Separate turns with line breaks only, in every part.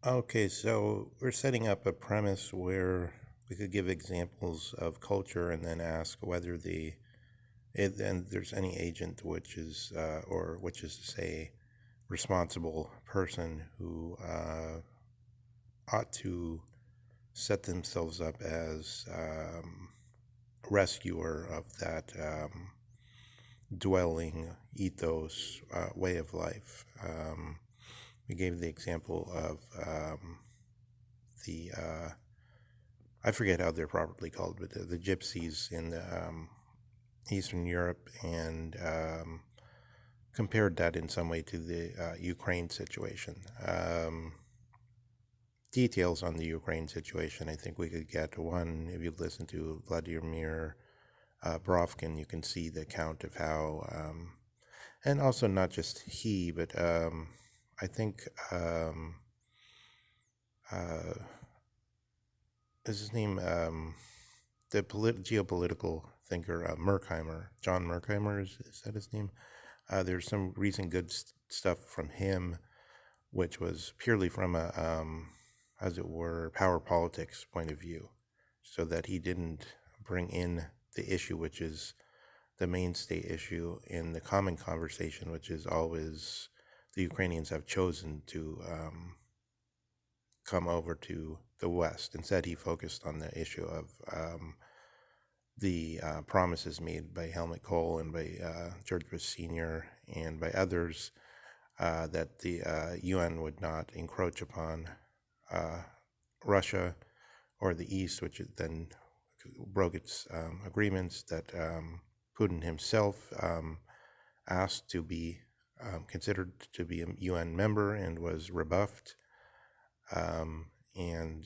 Okay, so we're setting up a premise where we could give examples of culture and then ask whether and there's any agent which is, or which is to say, responsible person who ought to set themselves up as rescuer of that dwelling ethos way of life. We gave the example of the I forget how they're properly called, but the gypsies in Eastern Europe, and compared that in some way to the Ukraine situation. Details on the Ukraine situation, I think we could get one. If you listen to Vladimir Brovkin, you can see the account of how, and also not just he, but I think, is his name, the geopolitical thinker, Merkheimer, John Merkheimer, is that his name? There's some recent good stuff from him, which was purely from a, as it were, power politics point of view, so that he didn't bring in the issue, which is the mainstay issue in the common conversation, which is always the Ukrainians have chosen to come over to the West. Instead, he focused on the issue of the promises made by Helmut Kohl and by George Bush Sr. and by others that the UN would not encroach upon Russia or the East, which then broke its agreements, that Putin himself asked to be considered to be a UN member and was rebuffed, and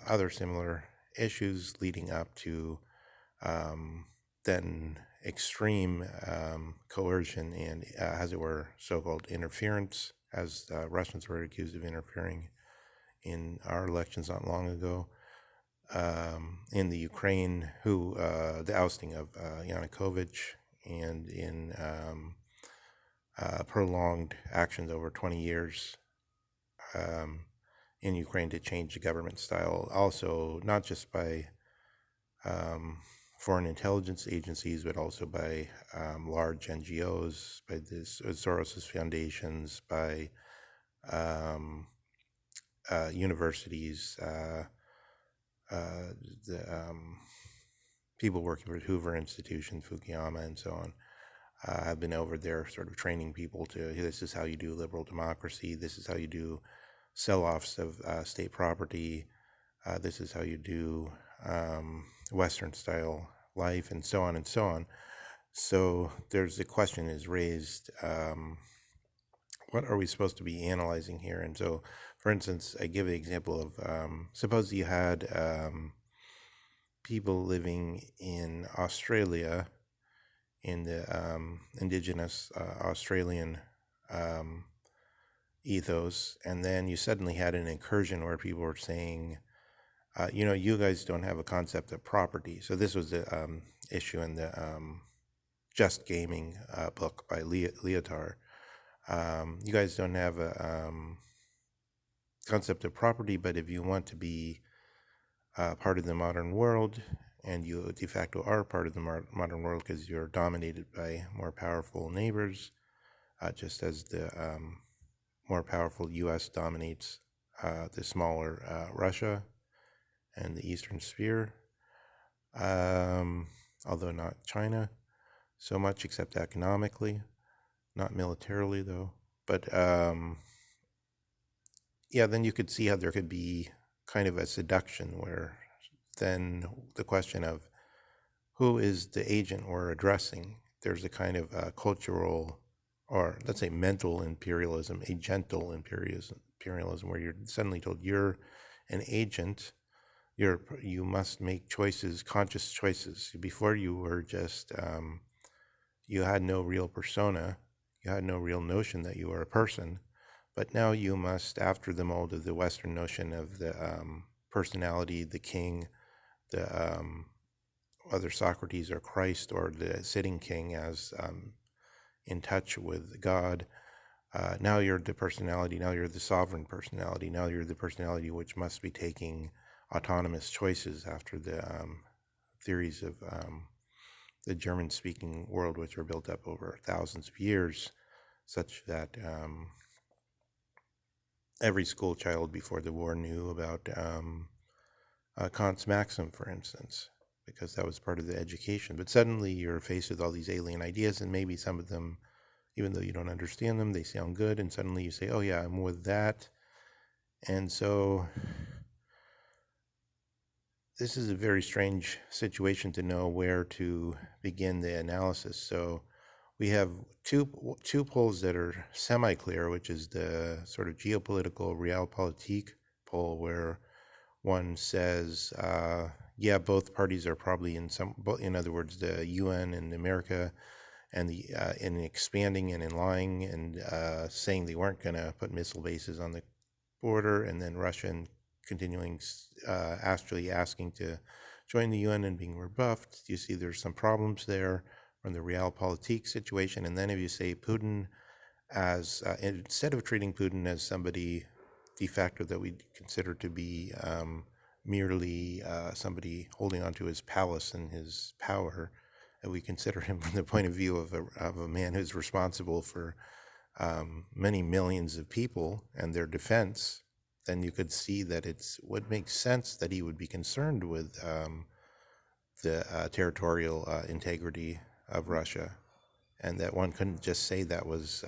other similar issues leading up to then extreme coercion and, as it were, so-called interference, as Russians were accused of interfering in our elections not long ago, in the Ukraine, the ousting of Yanukovych, and in prolonged actions over 20 years in Ukraine to change the government style, also not just by foreign intelligence agencies, but also by large NGOs, by Soros's foundations, by universities, the people working for Hoover Institution, Fukuyama, and so on, have been over there sort of training people to, this is how you do liberal democracy, this is how you do sell-offs of state property, this is how you do Western-style life, and so on and so on. So the question is raised, what are we supposed to be analyzing here? And so, for instance, I give the example of, suppose you had people living in Australia, in the indigenous Australian ethos, and then you suddenly had an incursion where people were saying, you guys don't have a concept of property. So this was the issue in the Just Gaming book by Leotard. You guys don't have a concept of property, but if you want to be part of the modern world, and you de facto are part of the modern world because you're dominated by more powerful neighbors, just as the more powerful U.S. dominates the smaller Russia and the Eastern Sphere, although not China so much, except economically, not militarily though. But then you could see how there could be kind of a seduction where then the question of who is the agent we're addressing, there's a kind of cultural, or let's say mental imperialism, a gentle imperialism, where you're suddenly told you're an agent, you must make choices, conscious choices. Before you were just, you had no real persona, you had no real notion that you were a person, but now you must, after the mold of the Western notion of the personality, the king, the whether Socrates or Christ or the sitting king as in touch with God, Now you're the personality, now you're the sovereign personality, now you're the personality which must be taking autonomous choices after the theories of the German speaking world, which are built up over thousands of years, such that every school child before the war knew about Kant's maxim, for instance, because that was part of the education. But suddenly you're faced with all these alien ideas, and maybe some of them, even though you don't understand them, they sound good, and suddenly you say, oh yeah, I'm with that. And so this is a very strange situation to know where to begin the analysis. So we have two poles that are semi-clear, which is the sort of geopolitical realpolitik pole, where one says, yeah, both parties are probably in other words, the UN and America, and the in expanding and in lying and saying they weren't going to put missile bases on the border, and then Russia and continuing actually asking to join the UN and being rebuffed. You see there's some problems there from the realpolitik situation. And then if you say Putin as, instead of treating Putin as somebody de facto that we consider to be merely somebody holding onto his palace and his power, and we consider him from the point of view of a man who's responsible for many millions of people and their defense, then you could see that it would make sense that he would be concerned with the territorial integrity of Russia, and that one couldn't just say that was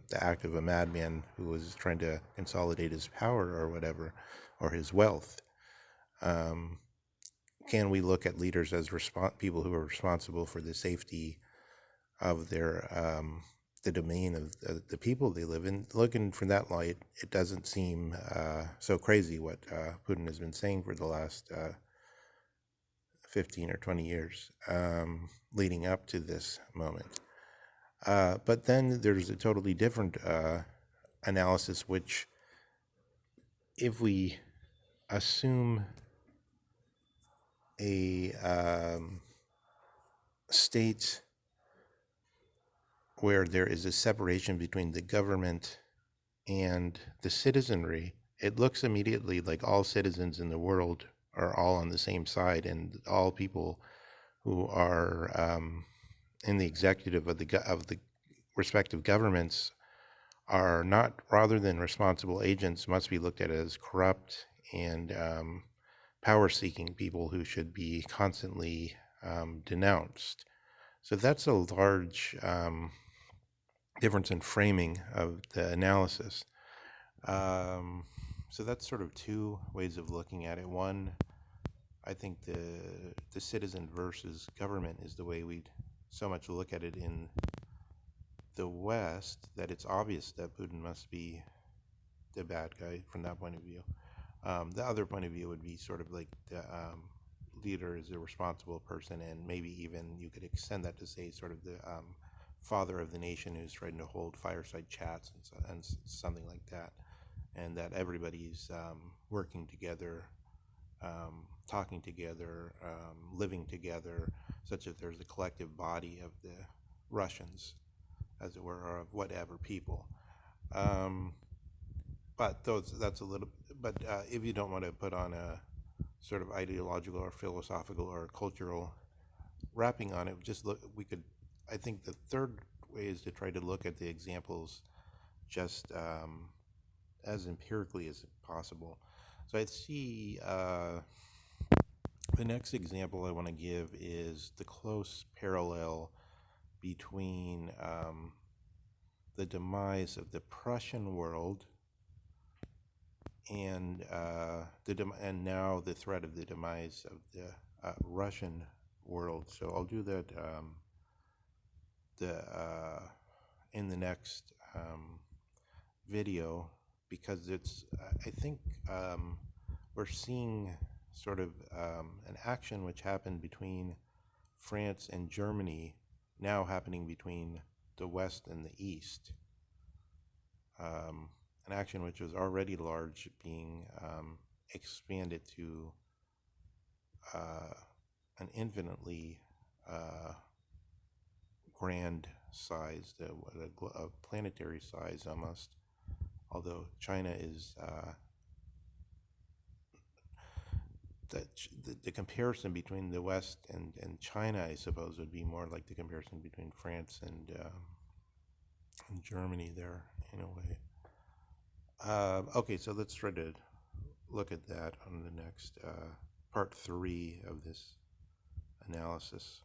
the act of a madman who was trying to consolidate his power or whatever, or his wealth. Can we look at leaders as people who are responsible for the safety of their the domain of the people they live in? Looking from that light, it doesn't seem so crazy what Putin has been saying for the last 15 or 20 years leading up to this moment. But then there's a totally different analysis, which, if we assume a state where there is a separation between the government and the citizenry, it looks immediately like all citizens in the world are all on the same side, and all people who are in the executive of the respective governments are not, rather than responsible agents, must be looked at as corrupt and power-seeking people who should be constantly denounced. So that's a large difference in framing of the analysis. So that's sort of two ways of looking at it. One, I think the citizen versus government is the way we'd so much look at it in the West, that it's obvious that Putin must be the bad guy from that point of view. The other point of view would be sort of like the leader is a responsible person, and maybe even you could extend that to say sort of the father of the nation who's trying to hold fireside chats and something like that, and that everybody's working together, talking together, living together, such that there's a collective body of the Russians, as it were, or of whatever people. But that's a little. But if you don't want to put on a sort of ideological or philosophical or cultural wrapping on it, just look. We could. I think the third way is to try to look at the examples just as empirically as possible. So I see the next example I want to give is the close parallel between the demise of the Prussian world and and now the threat of the demise of the Russian world. So I'll do that in the next video, because it's I think we're seeing sort of an action which happened between France and Germany now happening between the West and the East. An action which was already large being expanded to an infinitely grand size, a planetary size almost. Although China is the comparison between the West and China, I suppose, would be more like the comparison between France and Germany there in a way. Okay, so let's try to look at that on the next part 3 of this analysis.